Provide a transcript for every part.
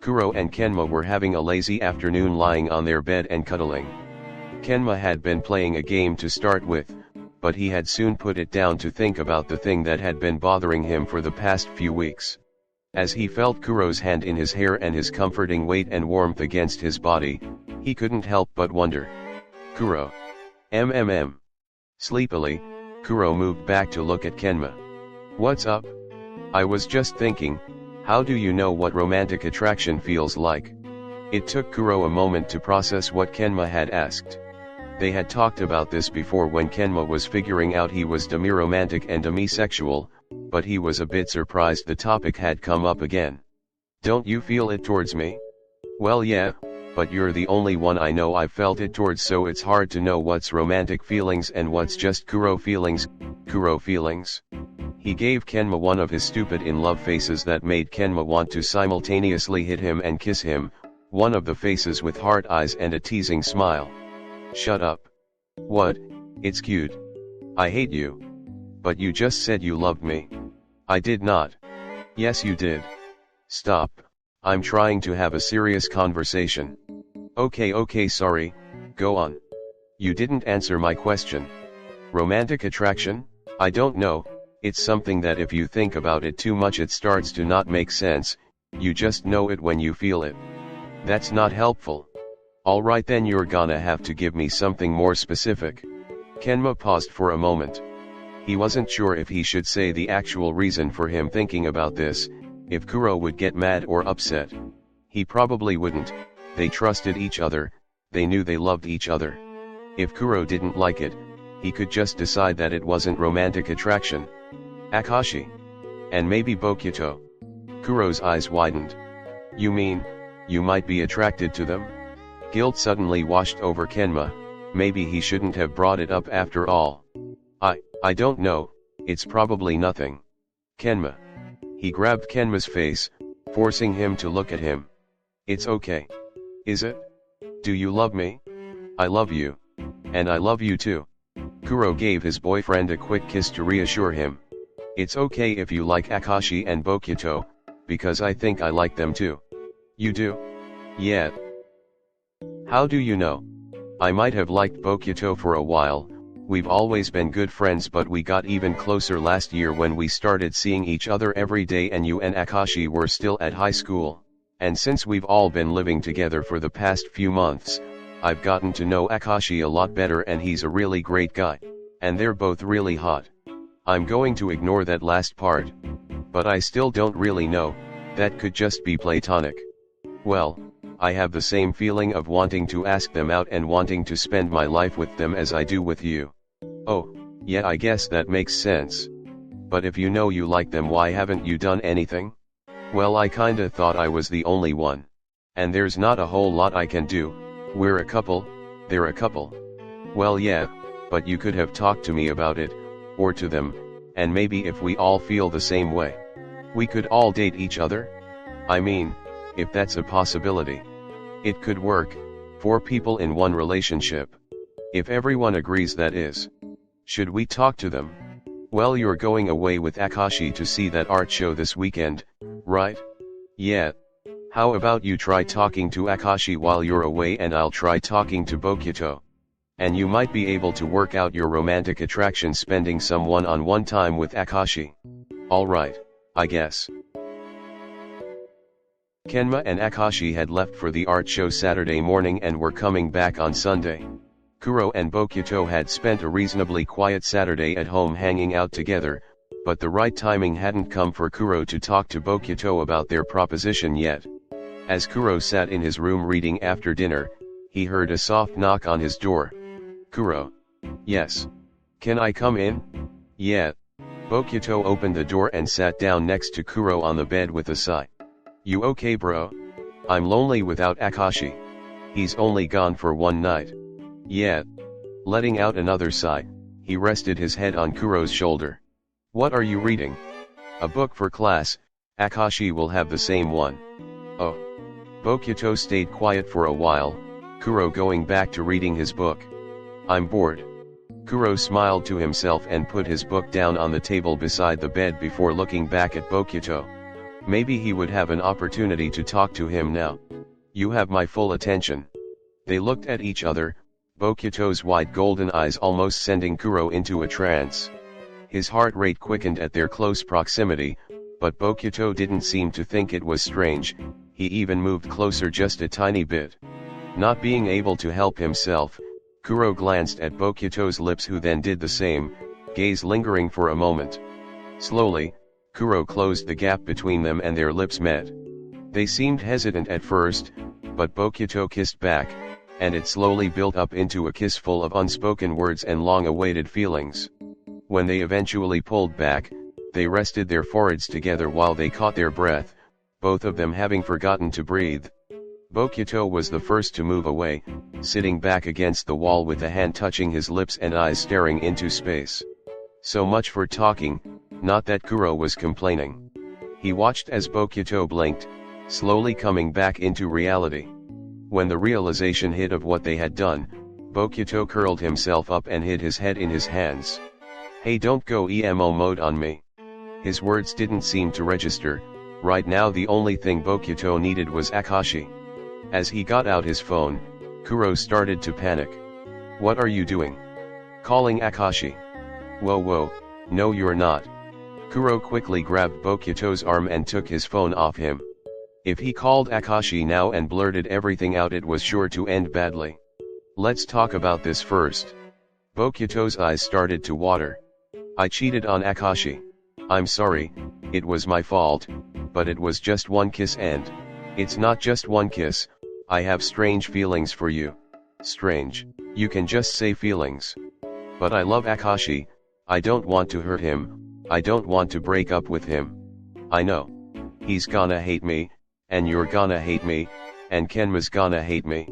Kuro and Kenma were having a lazy afternoon lying on their bed and cuddling. Kenma had been playing a game to start with, but he had soon put it down to think about the thing that had been bothering him for the past few weeks. As he felt Kuro's hand in his hair and his comforting weight and warmth against his body, he couldn't help but wonder. Kuro. Sleepily, Kuro moved back to look at Kenma. What's up? I was just thinking, how do you know what romantic attraction feels like? It took Kuro a moment to process what Kenma had asked. They had talked about this before when Kenma was figuring out he was demi-romantic and demisexual, but he was a bit surprised the topic had come up again. Don't you feel it towards me? Well yeah, but you're the only one I know I've felt it towards, so it's hard to know what's romantic feelings and what's just Kuro feelings. Kuro feelings? He gave Kenma one of his stupid in-love faces that made Kenma want to simultaneously hit him and kiss him, one of the faces with heart eyes and a teasing smile. Shut up. What? It's cute. I hate you. But you just said you loved me. I did not. Yes you did. Stop. I'm trying to have a serious conversation. Okay sorry, go on. You didn't answer my question. Romantic attraction? I don't know, it's something that if you think about it too much it starts to not make sense, you just know it when you feel it. That's not helpful. Alright then, you're gonna have to give me something more specific. Kenma paused for a moment. He wasn't sure if he should say the actual reason for him thinking about this, if Kuro would get mad or upset. He probably wouldn't, they trusted each other, they knew they loved each other. If Kuro didn't like it, he could just decide that it wasn't romantic attraction. Akashi. And maybe bokuto. Kuro's eyes widened. You mean, you might be attracted to them? Guilt suddenly washed over Kenma, maybe he shouldn't have brought it up after all. I don't know, it's probably nothing. Kenma. He grabbed Kenma's face, forcing him to look at him. It's okay. Is it? Do you love me? I love you. And I love you too. Kuro gave his boyfriend a quick kiss to reassure him. It's okay if you like Akashi and Bokuto, because I think I like them too. You do? Yeah. How do you know? I might have liked Bokuto for a while, we've always been good friends, but we got even closer last year when we started seeing each other every day and you and Akashi were still at high school, and since we've all been living together for the past few months, I've gotten to know Akashi a lot better and he's a really great guy, and they're both really hot. I'm going to ignore that last part. But I still don't really know, that could just be platonic. Well, I have the same feeling of wanting to ask them out and wanting to spend my life with them as I do with you. Oh, yeah, I guess that makes sense. But if you know you like them, why haven't you done anything? Well, I kinda thought I was the only one. And there's not a whole lot I can do, we're a couple, they're a couple. Well yeah, but you could have talked to me about it, or to them, and maybe if we all feel the same way, we could all date each other? I mean, if that's a possibility. It could work, 4 people in one relationship. If everyone agrees that is. Should we talk to them? Well, you're going away with Akashi to see that art show this weekend, right? Yeah. How about you try talking to Akashi while you're away and I'll try talking to Bokuto. And you might be able to work out your romantic attraction spending some one-on-one time with Akashi. Alright, I guess. Kenma and Akashi had left for the art show Saturday morning and were coming back on Sunday. Kuro and Bokuto had spent a reasonably quiet Saturday at home hanging out together, but the right timing hadn't come for Kuro to talk to Bokuto about their proposition yet. As Kuro sat in his room reading after dinner, he heard a soft knock on his door. Kuro. Yes. Can I come in? Yeah. Bokuto opened the door and sat down next to Kuro on the bed with a sigh. You okay, bro? I'm lonely without Akashi. He's only gone for one night. Yeah. Letting out another sigh, he rested his head on Kuro's shoulder. What are you reading? A book for class, Akashi will have the same one. Oh. Bokuto stayed quiet for a while, Kuro going back to reading his book. I'm bored. Kuro smiled to himself and put his book down on the table beside the bed before looking back at Bokuto. Maybe he would have an opportunity to talk to him now. You have my full attention. They looked at each other, Bokuto's wide golden eyes almost sending Kuro into a trance. His heart rate quickened at their close proximity, but Bokuto didn't seem to think it was strange. He even moved closer just a tiny bit. Not being able to help himself, Kuro glanced at Bokuto's lips, who then did the same, gaze lingering for a moment. Slowly, Kuro closed the gap between them and their lips met. They seemed hesitant at first, but Bokuto kissed back, and it slowly built up into a kiss full of unspoken words and long-awaited feelings. When they eventually pulled back, they rested their foreheads together while they caught their breath, both of them having forgotten to breathe. Bokuto was the first to move away, sitting back against the wall with a hand touching his lips and eyes staring into space. So much for talking, not that Kuro was complaining. He watched as Bokuto blinked, slowly coming back into reality. When the realization hit of what they had done, Bokuto curled himself up and hid his head in his hands. Hey, don't go emo mode on me. His words didn't seem to register. Right now the only thing Bokuto needed was Akashi. As he got out his phone, Kuro started to panic. What are you doing? Calling Akashi? Whoa, no you're not. Kuro quickly grabbed Bokuto's arm and took his phone off him. If he called Akashi now and blurted everything out, it was sure to end badly. Let's talk about this first. Bokuto's eyes started to water. I cheated on Akashi. I'm sorry, it was my fault, but it was just one kiss and... It's not just one kiss, I have strange feelings for you. Strange, you can just say feelings. But I love Akashi, I don't want to hurt him, I don't want to break up with him. I know. He's gonna hate me, and you're gonna hate me, and Kenma's gonna hate me.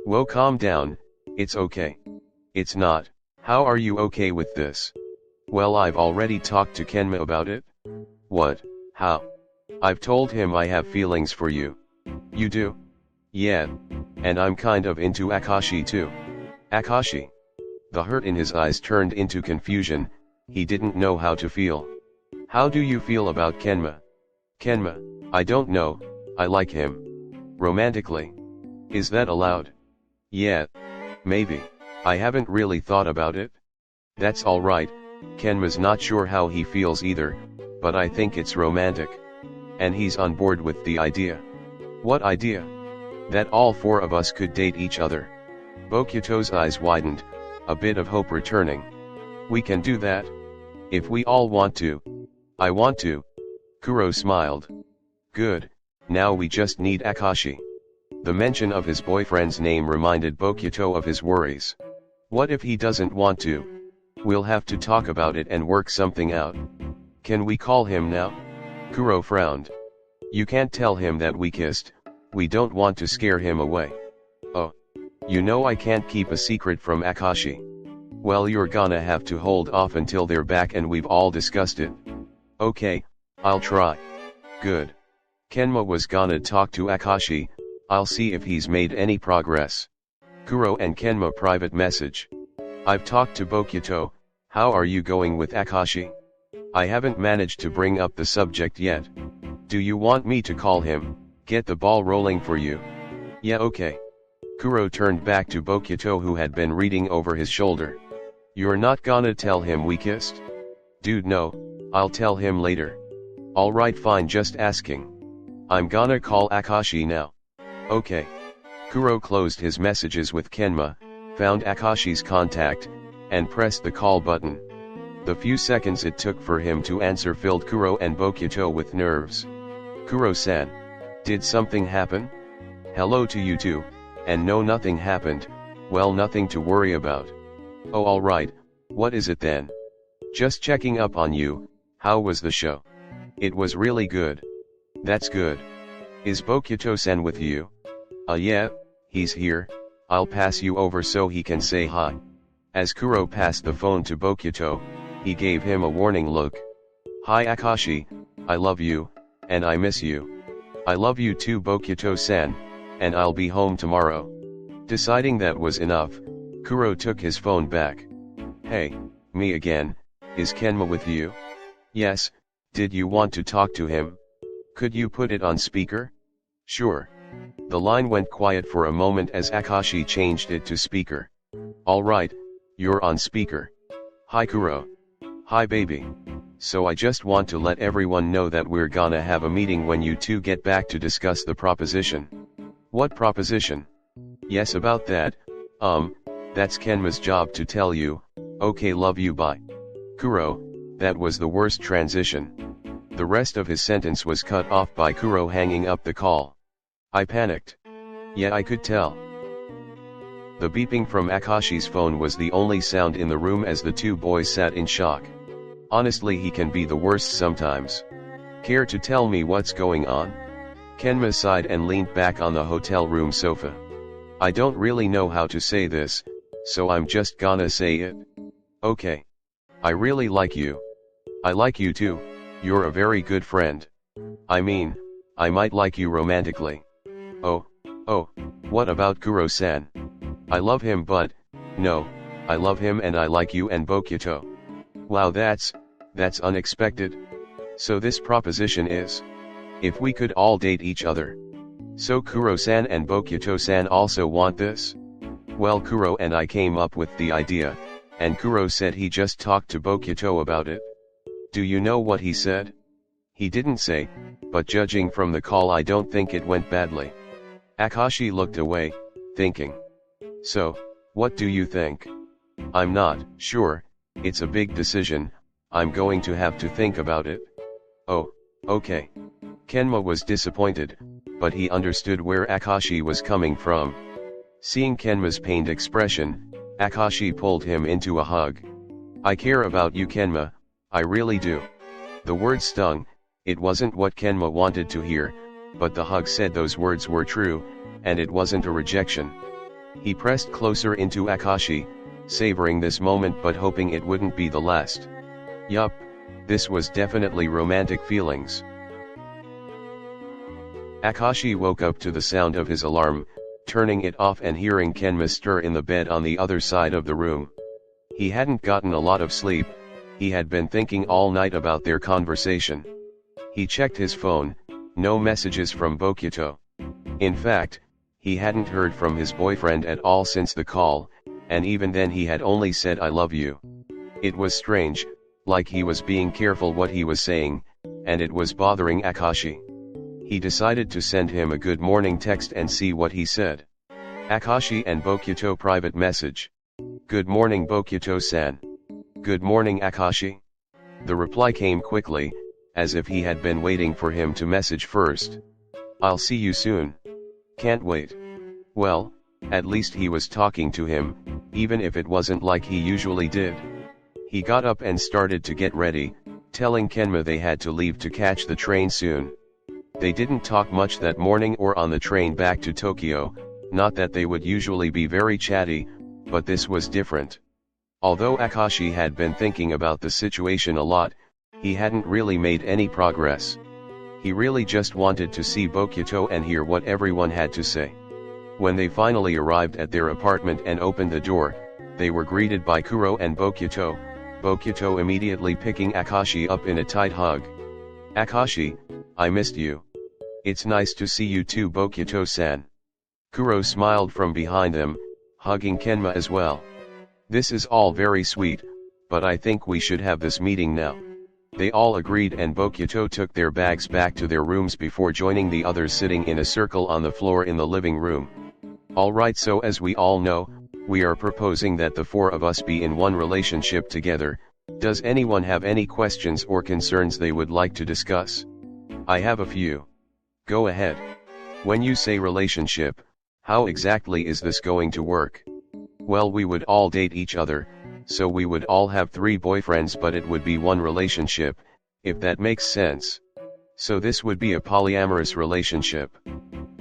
Whoa, calm down, it's okay. It's not. How are you okay with this? Well, I've already talked to Kenma about it. What? How? I've told him I have feelings for you. You do? Yeah. And I'm kind of into Akashi too. Akashi? The hurt in his eyes turned into confusion, he didn't know how to feel. How do you feel about Kenma? Kenma, I don't know, I like him. Romantically. Is that allowed? Yeah. Maybe. I haven't really thought about it. That's alright, Kenma's not sure how he feels either, but I think it's romantic. And he's on board with the idea. What idea? That all four of us could date each other. Bokuto's eyes widened, a bit of hope returning. We can do that? If we all want to. I want to. Kuro smiled. Good, now we just need Akashi. The mention of his boyfriend's name reminded Bokuto of his worries. What if he doesn't want to? We'll have to talk about it and work something out. Can we call him now? Kuro frowned. You can't tell him that we kissed, we don't want to scare him away. Oh. You know I can't keep a secret from Akashi. Well, you're gonna have to hold off until they're back and we've all discussed it. Okay, I'll try. Good. Kenma was gonna talk to Akashi, I'll see if he's made any progress. Kuro and Kenma private message. I've talked to Bokuto, how are you going with Akashi? I haven't managed to bring up the subject yet. Do you want me to call him, get the ball rolling for you? Yeah, okay. Kuro turned back to Bokuto, who had been reading over his shoulder. You're not gonna tell him we kissed? Dude, no, I'll tell him later. Alright, fine, just asking. I'm gonna call Akashi now. Okay. Kuro closed his messages with Kenma, found Akashi's contact, and pressed the call button. The few seconds it took for him to answer filled Kuro and Bokuto with nerves. Kuro-san. Did something happen? Hello to you too, and no, nothing happened, well, nothing to worry about. Oh, alright, what is it then? Just checking up on you, how was the show? It was really good. That's good. Is Bokuto-san with you? Yeah, he's here, I'll pass you over so he can say hi. As Kuro passed the phone to Bokuto, he gave him a warning look. Hi Akashi, I love you, and I miss you. I love you too Bokuto-san, and I'll be home tomorrow. Deciding that was enough, Kuro took his phone back. Hey, me again, is Kenma with you? Yes, did you want to talk to him? Could you put it on speaker? Sure. The line went quiet for a moment as Akashi changed it to speaker. Alright, you're on speaker. Hi Kuro. Hi baby. So I just want to let everyone know that we're gonna have a meeting when you two get back to discuss the proposition. What proposition? Yes, about that, that's Kenma's job to tell you. Okay, love you, bye. Kuro, that was the worst transition. The rest of his sentence was cut off by Kuro hanging up the call. I panicked. Yeah, I could tell. The beeping from Akashi's phone was the only sound in the room as the two boys sat in shock. Honestly, he can be the worst sometimes. Care to tell me what's going on? Kenma sighed and leaned back on the hotel room sofa. I don't really know how to say this, so I'm just gonna say it. Okay. I really like you. I like you too, you're a very good friend. I mean, I might like you romantically. Oh, what about Kuro-san? I love him but, no, I love him and I like you and Bokuto. Wow, that's unexpected. So this proposition is, if we could all date each other. So Kuro-san and Bokuto-san also want this? Well, Kuro and I came up with the idea, and Kuro said he just talked to Bokuto about it. Do you know what he said? He didn't say, but judging from the call I don't think it went badly. Akashi looked away, thinking. So, what do you think? I'm not sure, it's a big decision, I'm going to have to think about it. Oh, okay. Kenma was disappointed, but he understood where Akashi was coming from. Seeing Kenma's pained expression, Akashi pulled him into a hug. I care about you, Kenma, I really do. The words stung, it wasn't what Kenma wanted to hear, but the hug said those words were true, and it wasn't a rejection. He pressed closer into Akashi, savoring this moment but hoping it wouldn't be the last. Yup, this was definitely romantic feelings. Akashi woke up to the sound of his alarm, turning it off and hearing Kenma stir in the bed on the other side of the room. He hadn't gotten a lot of sleep, he had been thinking all night about their conversation. He checked his phone, no messages from Bokuto. In fact, he hadn't heard from his boyfriend at all since the call, and even then he had only said I love you. It was strange, like he was being careful what he was saying, and it was bothering Akashi. He decided to send him a good morning text and see what he said. Akashi and Bokuto private message. Good morning Bokuto-san. Good morning Akashi. The reply came quickly, as if he had been waiting for him to message first. I'll see you soon. Can't wait. Well, at least he was talking to him, even if it wasn't like he usually did. He got up and started to get ready, telling Kenma they had to leave to catch the train soon. They didn't talk much that morning or on the train back to Tokyo, not that they would usually be very chatty, but this was different. Although Akashi had been thinking about the situation a lot, he hadn't really made any progress. He really just wanted to see Bokuto and hear what everyone had to say. When they finally arrived at their apartment and opened the door, they were greeted by Kuro and Bokuto, Bokuto immediately picking Akashi up in a tight hug. Akashi, I missed you. It's nice to see you too, Bokuto-san. Kuro smiled from behind them, hugging Kenma as well. This is all very sweet, but I think we should have this meeting now. They all agreed and Bokuto took their bags back to their rooms before joining the others sitting in a circle on the floor in the living room. Alright, so as we all know, we are proposing that the four of us be in one relationship together. Does anyone have any questions or concerns they would like to discuss? I have a few. Go ahead. When you say relationship, how exactly is this going to work? Well, we would all date each other, so we would all have 3 boyfriends, but it would be one relationship, if that makes sense. So this would be a polyamorous relationship.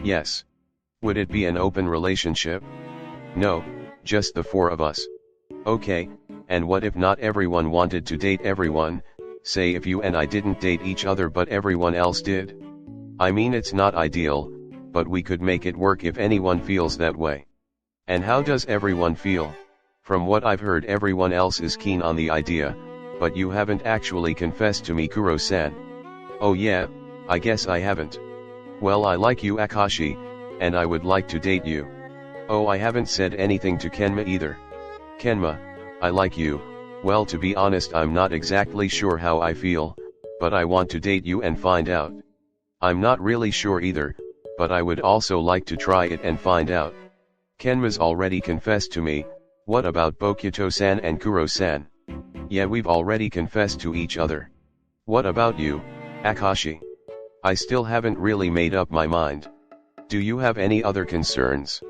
Yes. Would it be an open relationship? No, just the 4 of us. Okay, and what if not everyone wanted to date everyone, say if you and I didn't date each other but everyone else did? I mean, it's not ideal, but we could make it work if anyone feels that way. And how does everyone feel? From what I've heard, everyone else is keen on the idea, but you haven't actually confessed to me, Kuro-san. Oh yeah, I guess I haven't. Well, I like you, Akashi, and I would like to date you. Oh, I haven't said anything to Kenma either. Kenma, I like you. Well, to be honest, I'm not exactly sure how I feel, but I want to date you and find out. I'm not really sure either, but I would also like to try it and find out. Kenma's already confessed to me. What about Bokuto-san and Kuro-san? Yeah, we've already confessed to each other. What about you, Akashi? I still haven't really made up my mind. Do you have any other concerns?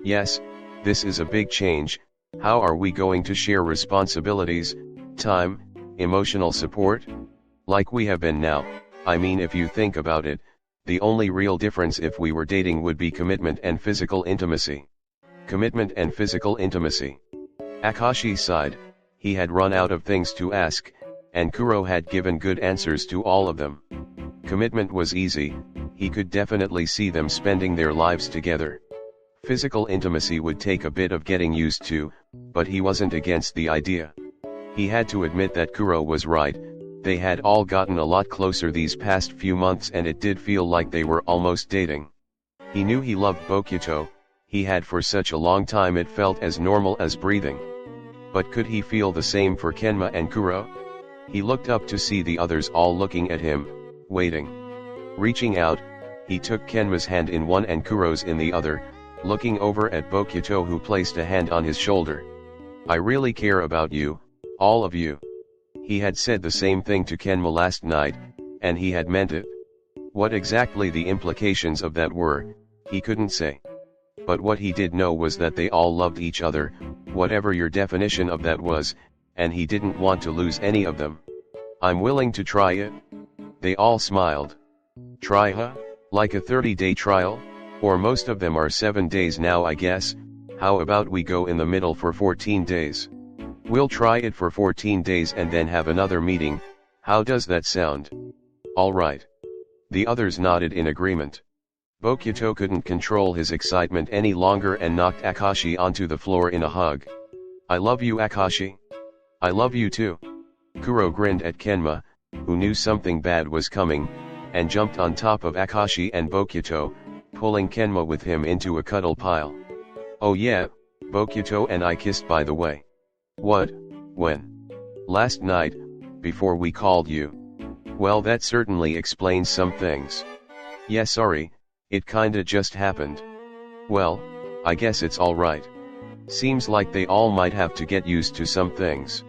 Yes, this is a big change. How are we going to share responsibilities, time, emotional support? Like we have been now. I mean, if you think about it, the only real difference if we were dating would be commitment and physical intimacy. Commitment and physical intimacy. Akashi sighed. He had run out of things to ask, and Kuro had given good answers to all of them. Commitment was easy, he could definitely see them spending their lives together. Physical intimacy would take a bit of getting used to, but he wasn't against the idea. He had to admit that Kuro was right. They had all gotten a lot closer these past few months, and it did feel like they were almost dating. He knew he loved Bokuto, he had for such a long time it felt as normal as breathing. But could he feel the same for Kenma and Kuro? He looked up to see the others all looking at him, waiting. Reaching out, he took Kenma's hand in one and Kuro's in the other, looking over at Bokuto, who placed a hand on his shoulder. I really care about you, all of you. He had said the same thing to Kenma last night, and he had meant it. What exactly the implications of that were, he couldn't say. But what he did know was that they all loved each other, whatever your definition of that was, and he didn't want to lose any of them. I'm willing to try it. They all smiled. Try, huh? Like a 30-day trial? Or most of them are 7 days now, I guess. How about we go in the middle for 14 days? We'll try it for 14 days and then have another meeting. How does that sound? All right. The others nodded in agreement. Bokuto couldn't control his excitement any longer and knocked Akashi onto the floor in a hug. I love you, Akashi. I love you too. Kuro grinned at Kenma, who knew something bad was coming, and jumped on top of Akashi and Bokuto, pulling Kenma with him into a cuddle pile. Oh yeah, Bokuto and I kissed, by the way. What? When? Last night, before we called you. Well, that certainly explains some things. Yeah, sorry, it kinda just happened. Well, I guess it's alright. Seems like they all might have to get used to some things.